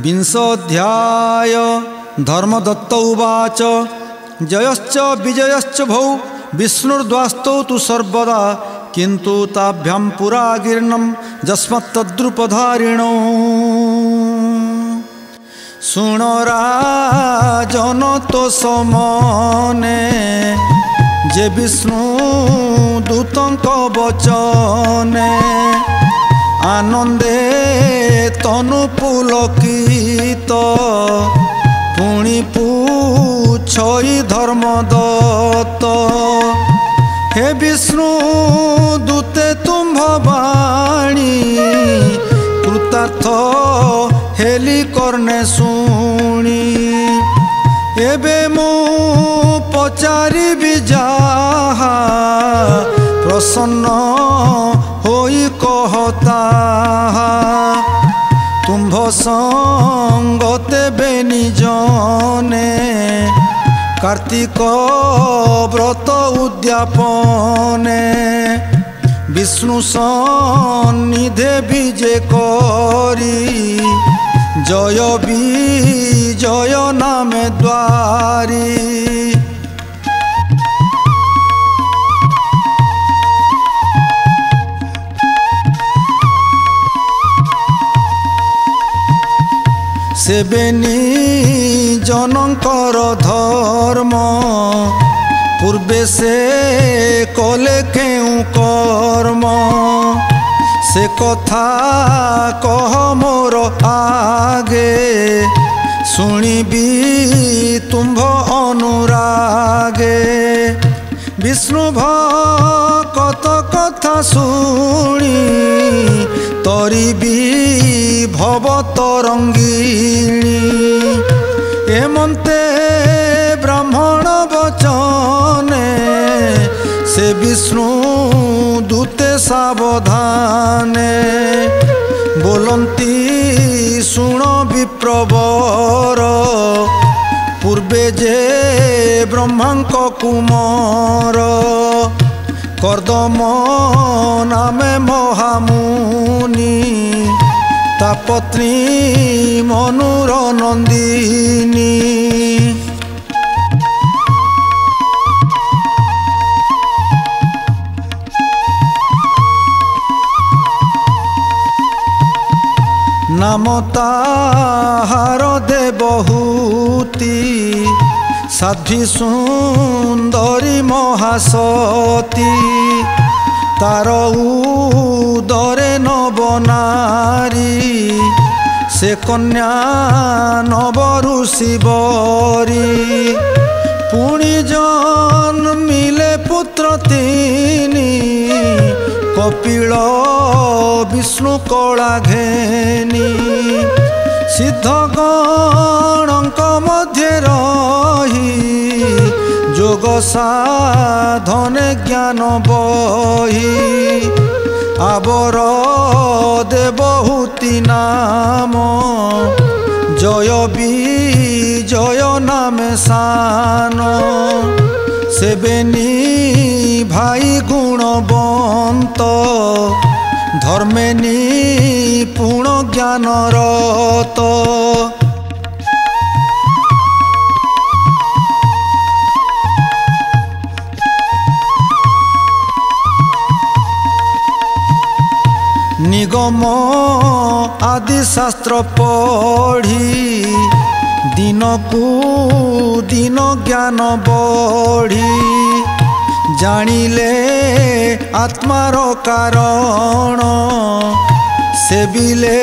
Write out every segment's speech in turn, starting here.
विंशोऽध्याय धर्मदत्त उवाच जयश्च विजयश्च भौ विष्णुर्द्वास्तौ तु सर्वदा किन्तु ताभ्यां पुरा गिर्नं यस्मत्तद्रुपधारिणौ शुण राजन तो समने जे विष्णु दूतंक वचने आनंदे तनु पुलकित पुणी पूछई धर्मदत्त हे विष्णु दूते तुम भवाणी कृतार्थ हेली करने शुणी एबे मु पचारि जाहा प्रसन्न होई कहता तुम्भ संगते बेनी जने कार्तिक व्रत उद्यापने विष्णु सन्निधे विजे करी जय विजय नामे द्वारी सेबेनी जनकर धर्म पूर्वे से कले केउ कर्म से कथा कह मोर आगे शुणिबी तुम्भ अनुरागे विष्णु भक्त कथा शुणी तरिबी भव तरंगिणी एमंते ब्राह्मण वचने से विष्णु दूते सावधाने बोलंती शुण विप्रवर पूर्वे जे ब्रह्मांक कुमार कर्दम नामे महामुनि तापत्री मनुर नंदिनी नाम ताहार देवहूति साध्वी सुंदरी महासती तार उदरे नवनारी से कन्या नव ऋषि बरी पुणी जन्मिले पुत्र तीनी कपिल विष्णु कला घेनी सिद्धगणक मध्य रही जोग साधने ज्ञान बही आवर देवहूति नाम जय विजय नामे सान सेबेनी भाई गुणवंत धर्मेनी पूर्ण ज्ञानरत निगम आदि शास्त्र पढ़ी दिन को दिन ज्ञान बढ़ी जानिले आत्मार कारण सेविले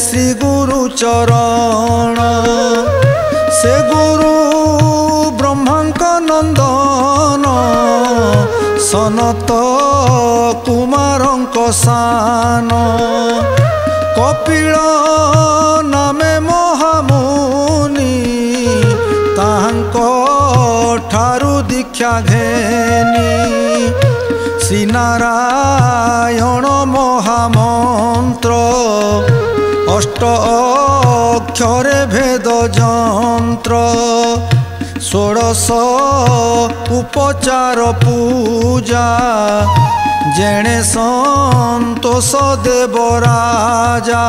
श्री गुरु चरण से गुरु ब्रह्मांक नंदन सनत कुमारंक सान कपिल नामे महामुनि ताहांको ठारु दीक्षा घेनी श्री नारायण महामंत्र अष्ट अक्षरे भेद जंत्र षोडश उपचार पूजा जेणे संतोष देव राजा।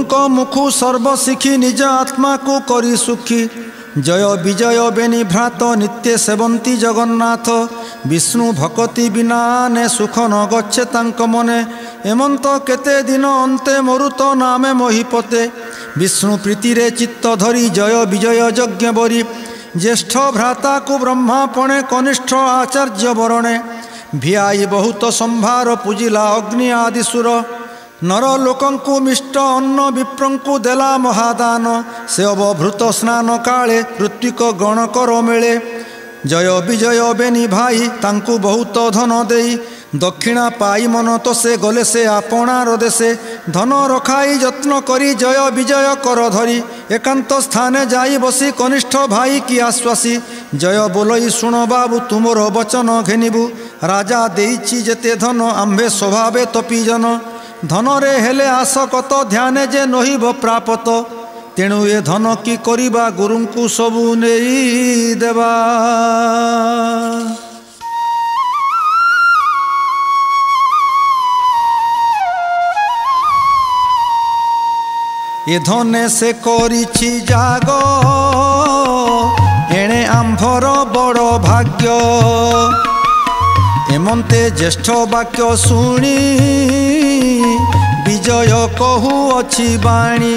गुरुंको मुखु सर्व शिखी निज आत्मा को करी सुखी जय विजय बेनी भ्रात नित्य सेवंती जगन्नाथ विष्णु भक्ति बिना ने सुख न गच्छे तांक मने एमंत केते दिन अंते मरुत नामे महिपते विष्णु प्रीति रे चित्त धरी जय विजय यज्ञ बरी ज्येष्ठ भ्राता को ब्रह्मापणे कनिष्ठ आचार्य वरणे भियाई बहुत संभार पूजिला अग्नि आदिसुर नर लोकंकु मिष्ट अन्न विप्रंकु देला महादान से अवभृत स्नान काले ऋत्विक गण कर मेले जय विजय बेनी भाई तांकु बहुत धन देई दक्षिणा पाई मन तो से गले से आपणार देशे धन रखाई जत्न करी जय विजय कर धरी एकांत स्थाने जाई बसी कनिष्ठ भाई की आश्वासी जय बोलई शुण बाबू तुमर वचन घेनिबु राजा देइछि जेते धन आम्भे स्वभावे तपीजन धन रे हेले आस कत ध्याने जे नहिब प्रापत तेणु ए धन की करिबा गुरुंकु सबु नेई देबा। ए धने से करिछि जाग एणे आम्भर बड़ भाग्य एमंते ज्येष्ठ वाक्य शुणी विजय कहू अछि बाणी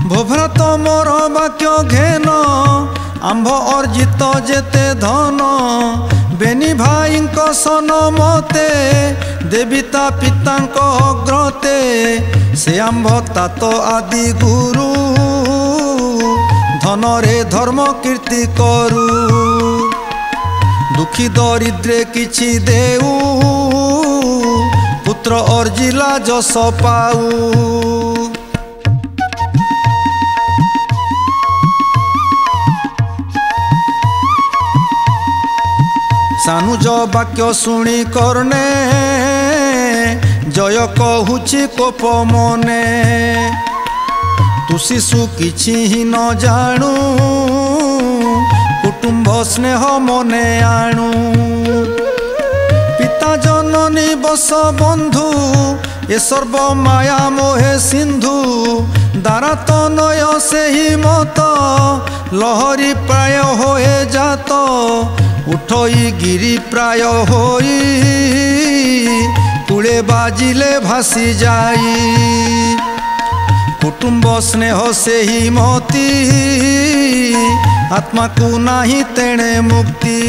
भोभ्रात मोर वाक्य घेन आम्भ अर्जित जेते धन बेनी भाईंक सन मते देविता पितांक अग्रते से आम्भ तात आदि गुरु धन रे धर्म कीर्ति करू दुखी दरिद्रे किछि देऊ पुत्र अर्जिला जस पाऊ सानुज वाक्य शुणी करने जय कहूछि कोप मने तु शिशु किछि ही न जानू कुटुंब स्नेह मने आणु पिता जननी बस बंधु ए सर्व माया मोहे सिंधु दारा तनय से ही मत लहरी प्राय होए जात उठई गिरी प्राय होई कूले बाजिले भासी जाई कुटुंब स्नेह से ही मती आत्मा को नाही तेणे मुक्ति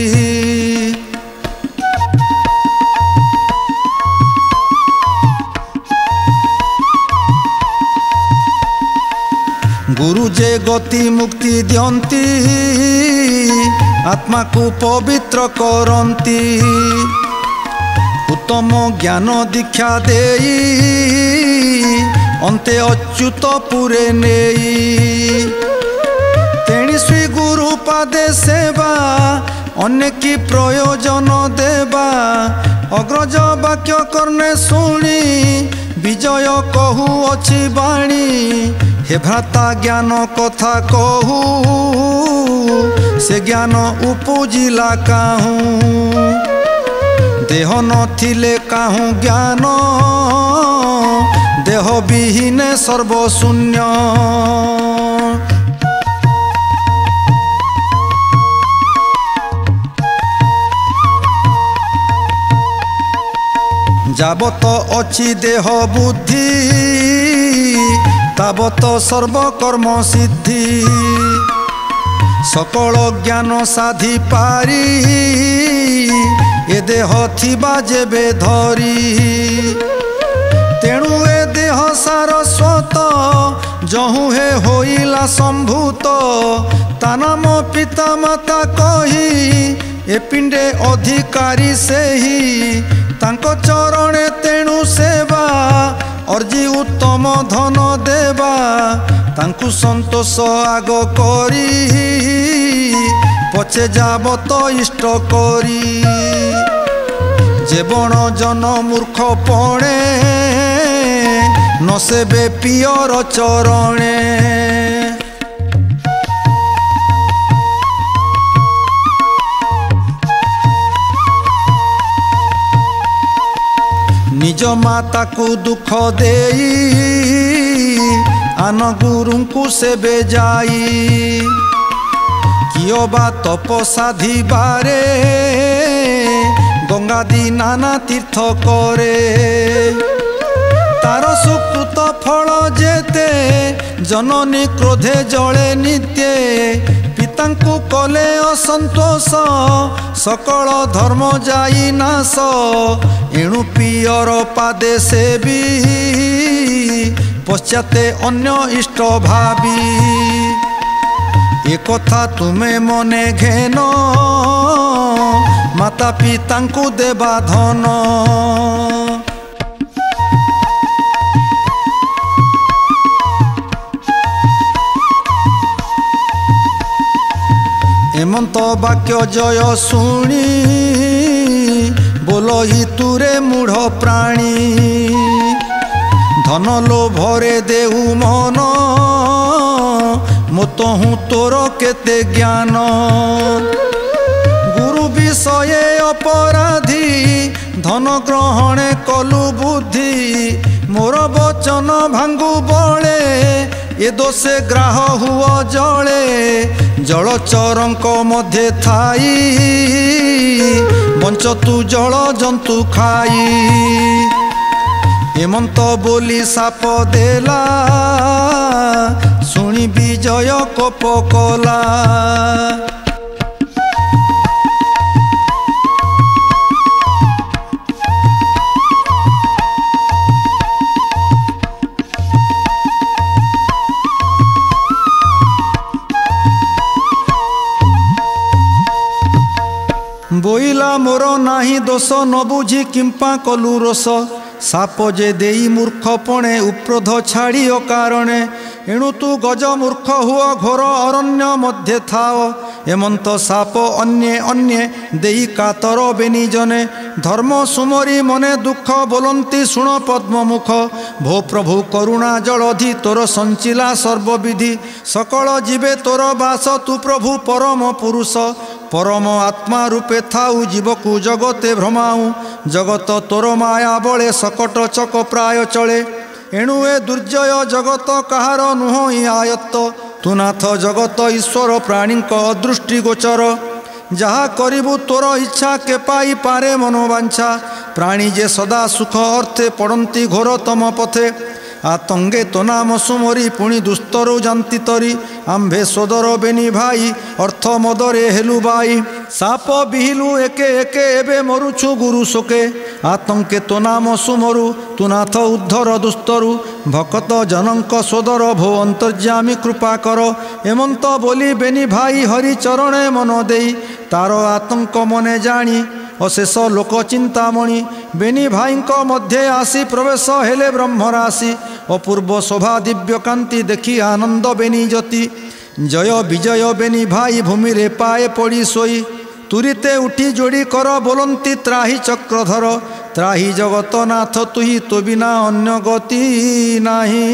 गुरु जे गति मुक्ति दियंती आत्मा को पवित्र करंती उत्तम ज्ञान दीक्षा देई अंते अच्युत पुरे नेई तेणी श्री गुरु पादे सेवा अनेकी प्रयोजन देवा अग्रज वाक्य करने शुणी विजय कहू अछि बाणी हे भ्राता ज्ञान कथा कहू से ज्ञान उपजिला काहू देह नथिले काहू ज्ञान देह विहीने सर्वशून्य जाबत अछि देह बुद्धि ताबत सर्वकर्म सिद्धि सकल ज्ञान साधि पारी ए देह थिबा जेबे धरी तेणु ए देह सारस्वत जहु हे होइला संभूत ता नाम पिता माता कही ए पिंडे अधिकारी से ही तांको चरणे तेणु सेवा अर्जी उत्तम धन देवा तांकु संतोष आग करी पछे जाबत इष्ट करी जेबण जन मूर्ख पणे न सेबे पियर चरणे निज माता को दुख देई आन गुरुंकु सेबे जाई कियो बा तपसाधी बारे गंगादी नाना तीर्थ करे तार सुकृत फल जेते जननी क्रोधे जले नित्य पितांकु कले असंतोष सकल धर्म जाई नाश एणु पियर पादे सेबी पश्चाते अन्य इष्ट भाबी एक कथा तुमे मने घेन माता पितांकु देबा धन हेमंत वाक्य जय शुणी बोलो ही तुरे मूढ़ प्राणी धन लोभरे देहु मन मत हूँ तोर केते ज्ञान गुरु विषय अपराधी धन ग्रहणे कलु बुद्धि मोर वचन भांगु बळे ए दोषे ग्राह हुआ जले जलचरंक मध्य थाई बंच तू जल जंतु खाई हेमंत बोली साप देला शुणी विजय कोप कला बोइला मोर नाही दोष न बुझी किंपा कलु रोष साप जे देई मूर्ख पणे उप्रोध छाड़ी अकारणे एणु तू गज मूर्ख हुआ घोर अरण्य मध्य थाओ हेमंत साप अन्ये अन्ये देई कातर बेनी जने धर्म सुमरी मने दुख बोलंती शुण पद्ममुख भो प्रभु करुणा जलधि तोर संचिला सर्वविधि सकल जीवे तोर बास तू प्रभु परम पुरुष परम आत्मा रूपे थाऊ जीवकु जगते भ्रमाऊ जगत तोर माया बळे सकट चक प्राय चले एणु ए दुर्जय जगत कहार नुह आयत्त तू नाथ जगत ईश्वर प्राणी अदृष्टि गोचर जहा करिबु तोर इच्छा के पाई पारे मनोवांछा प्राणी जे सदा सुख अर्थे पड़ती घोर तम पथे आतंगे तो नाम सुमरी पुणी दुस्तरु जानती तरी आंभे सोदर बेनी भाई अर्थ मदरे हेलु बाई साप बिहिलु एके एके एबे मरुछु गुरु शोके आतंके तो नाम सुमरु तु नाथ उद्धर दुस्तरु भकत जनक सोदर भो अंतर्यामी कृपा कर हेमंत बोली बेनी भाई हरि चरणे मन देई तार आतंक मने जानी अशेष लोक चिंतामणि बेनी भाई मध्य आसी प्रवेश हेले ब्रह्मराशि अपूर्व शोभा दिव्य कांति देखी आनंद बेनी ज्योति जय विजय बेनी भाई भूमि रे पाए पड़ी सोई तुरीते उठी जोड़ी कर बोलंती त्राही चक्रधर त्राही जगतनाथ तुही तो बिना अन्य गति नाही।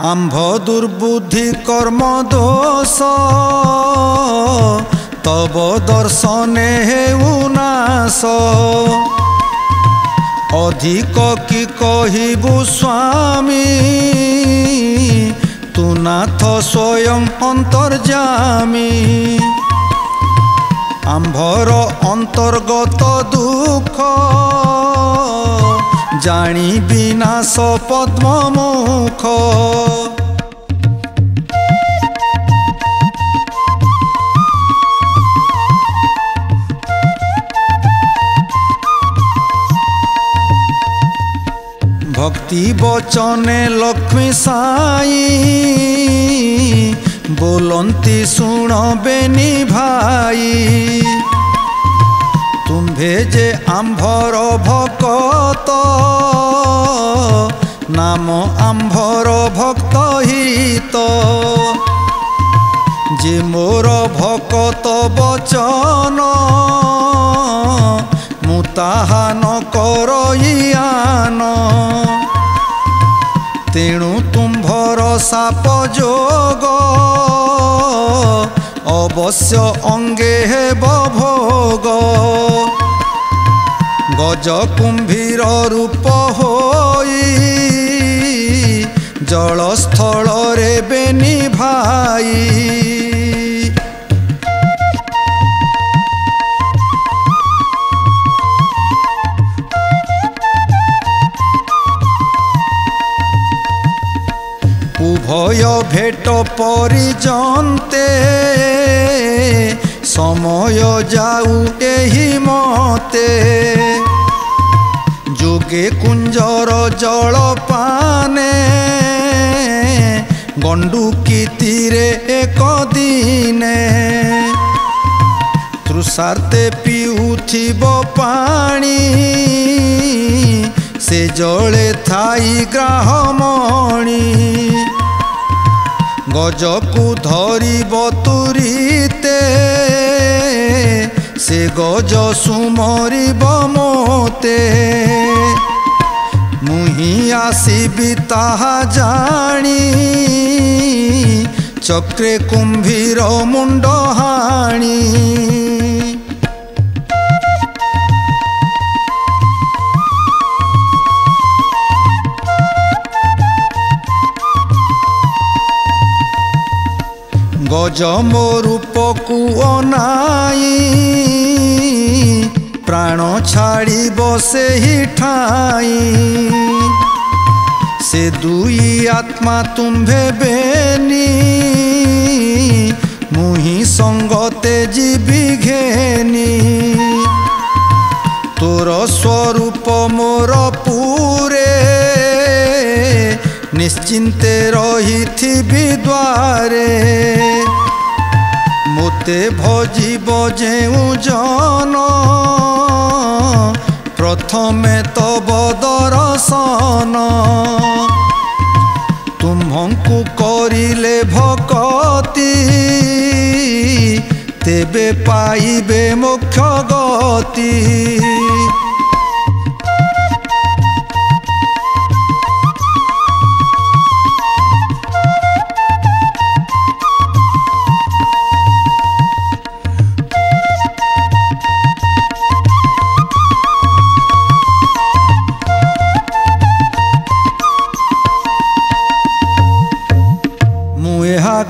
आंभ दुर्बुद्धि कर्म दोष तब दर्शने हेउ नाश अधिक कि कहिबु स्वामी तू नाथ स्वयं अंतर्जामी आंभर अंतर्गत दुख जानी विनाश पद्ममुख भक्ति बचने लक्ष्मी साई बोलंती सुण बेनी भाई तुम्भे जे आंभर भकत नाम आंभर भक्त हित जे मोर भकत बचन मु ताहा न करइयान तेणु तुम्भर साप जोग अब अवश्य अंगे हेब भोग गज कुंभीर रूप होई जलस्थल रे बेनी भाई उभय भेट परिजन्ते समय जाऊ एही मते जोगे कुंजर जल पाने गंडुकी तीरे एक दिने तृषार्ते पिउथिब पानी से जले थाई ग्राहमणि गजकू धरी बतुरीते से गज सुमरी मोते मुही आसीबी ताहा जानी चक्रे कुंभीर मुंड हाणी गज मो रूपकू अनाई प्राण छाड़ी बसे ही ठाई से दुई आत्मा तुम्भे बेनी मुही संगते जीवी घेनी तोर स्वरूप मोर पूरे निश्चिंते रही द्वारे मोते भजिब जेउ जन प्रथमे तब दर्शन तुम्हंकु करिले भक्ति तेबे पाइबे मोक्ष गति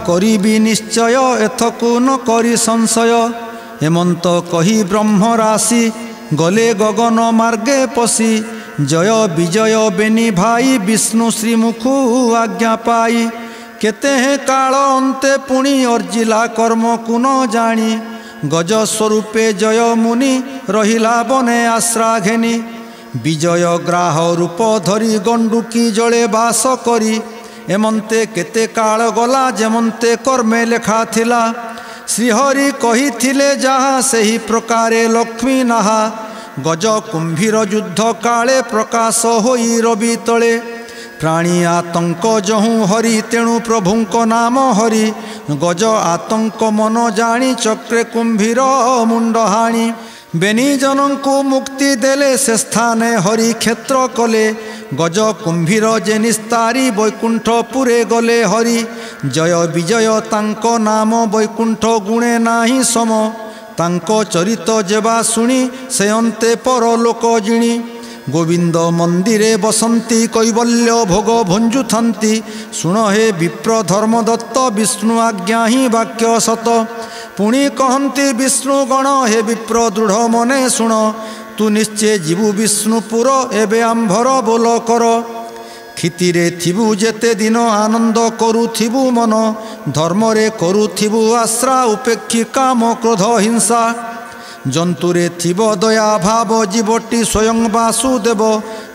करिबी निश्चय एथकु न करी संशय हेमंत कही ब्रह्म राशि गले गगन मार्गे पशि जय विजय बेनी भाई विष्णु श्रीमुखु आज्ञा पाई केते हे काल अंते पुणी अर्जिला कर्म कुन जानी गज स्वरूपे जय मुनि रहिला बने आश्रा घेनी विजय ग्राह रूप धरी गंडुकी जले बास करी एमंते केते काल गला जेमंते कर्मे लेखा थिला श्रीहरि कही थिले जहा सही प्रकारे लक्ष्मी नाहा गज कुंभीर युद्ध काले प्रकाश होई रवि तले प्राणी आतंक जहूँ हरि तेणु प्रभुंक नाम हरि गज आतंक मन जानी चक्रे कुंभीर मुंड हाणी बेनी जनंकु मुक्ति देले से स्थाने हरि क्षेत्र कले गज कुंभीर जे निस्तारी वैकुंठपुरे गले हरि जय विजय तांको नाम वैकुंठ गुणे नाही सम तांको चरित जेबा शुणी से अंते परलोक जिणी गोविंद मंदिरे बसंती कैवल्य भोग भुंजुथंती शुण हे विप्र धर्मदत्त विष्णु आज्ञा ही वाक्य सत पुणी कहंती विष्णुगण हे विप्र दृढ़ मने शुण तू निश्चय जीवु विष्णुपुर एबे आंभर बोल कर क्षितिरे थिबु जेते दिन आनंद करुथिबु मन धर्मरे करुथिबु आश्रा उपेक्षी काम क्रोध हिंसा जंतुरे थिब दया भाव जीवटी स्वयं वासुदेव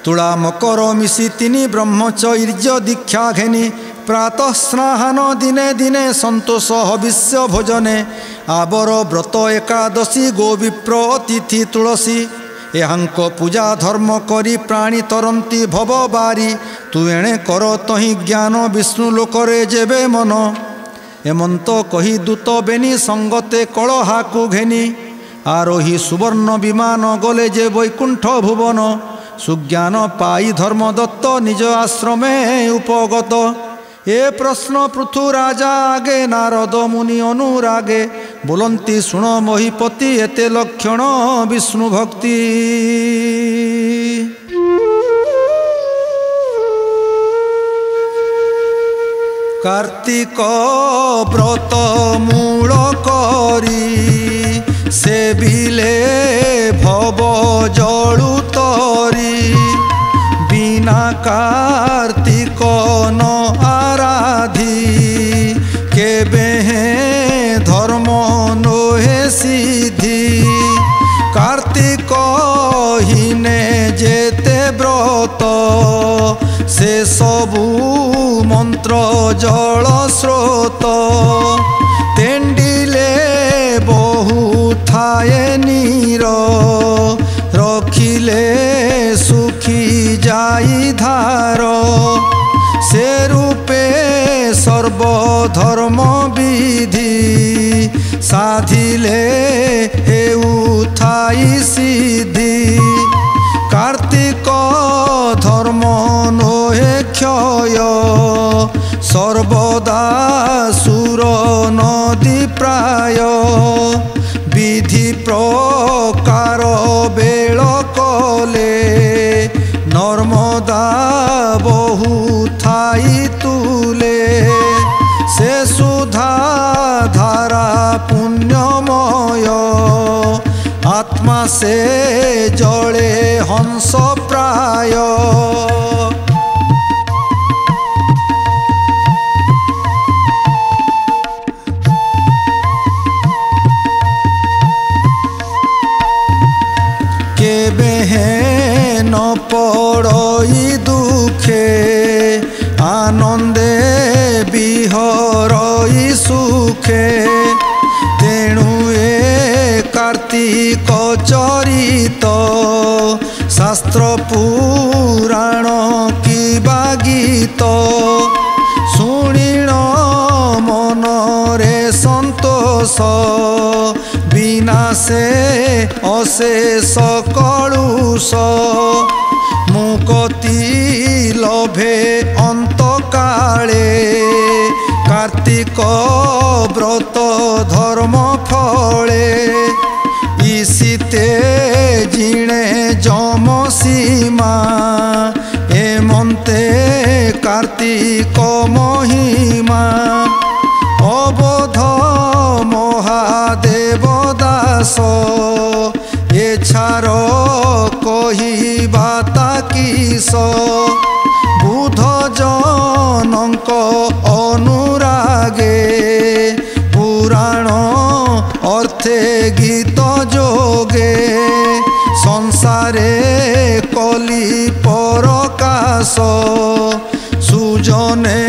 तुला मकर मिशी तिनी ब्रह्मचर्य दीक्षा घेनी प्रातः स्नान दिने दिने संतोष हविष्य भोजने आबर व्रत एकादशी गोविप्र अतिथि तुलसी एहांक पूजा धर्म करी प्राणी तरंती भव बारी तु एणे कर तही ज्ञान विष्णु लोकरे जेबे मन एमंत कही दूत बेनी संगते कलहाकु घेनी आरोही सुवर्ण विमान गले जे वैकुंठ भुवन सुज्ञान पाई धर्मदत्त निज आश्रमे उपगत ए प्रश्न पृथु राजा आगे नारद मुनि अनुरागे बोलंती शुण मोहिपति एते लक्षण विष्णु भक्ति। कार्तिक व्रत मूल करी सेविले भव जलु तरी बिना कार्तिक न आराधी केबे धर्म नोहे सिद्धि। कार्तिक हिने जेते व्रत से सबू मंत्र जल स्रोत तेंडिले बहु थाए नीर रखिले सुखी जाई धार से रूपे सर्वधर्म विधि साधिले हेउ थाई सिद्धि। कार्तिक धर्म नोहे क्षय सर्वदा सुर नदी प्राय विधि प्रकार बेल कले नर्मदा बहु थाई तुले से सुधा धारा पुण्यमय आत्मा से जले हंस प्राय। केबे न पड़ई दुखे आनंदे बिहरई सुखे तेणु ए कार्तिक चरित शास्त्र पुराण की गीत शुणिण मन रे संतोष विनाशे अशेष कलुष मुक्ति लभे अंत काले कार्तिक व्रत धर्म फले ईसिते जिणे जम सीमा एमंते कार्तिक महिमा अबोध महादेव दास एछार कहिबा ताकिस बुध जनक अनुरागे पुराण अर्थे गीत जोगे संसारे कली परकाश सुजने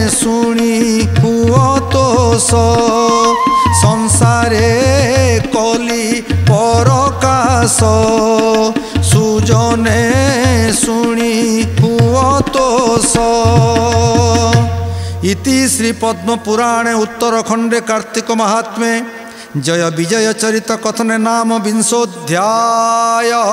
शुणी हुअतोष संसारे कली परकाश सुजने शुणी हुअतोष। इति श्री पद्म पुराणे उत्तरखंडे कार्तिक महात्म्ये जय विजय चरित कथने नाम विंशोऽध्यायः।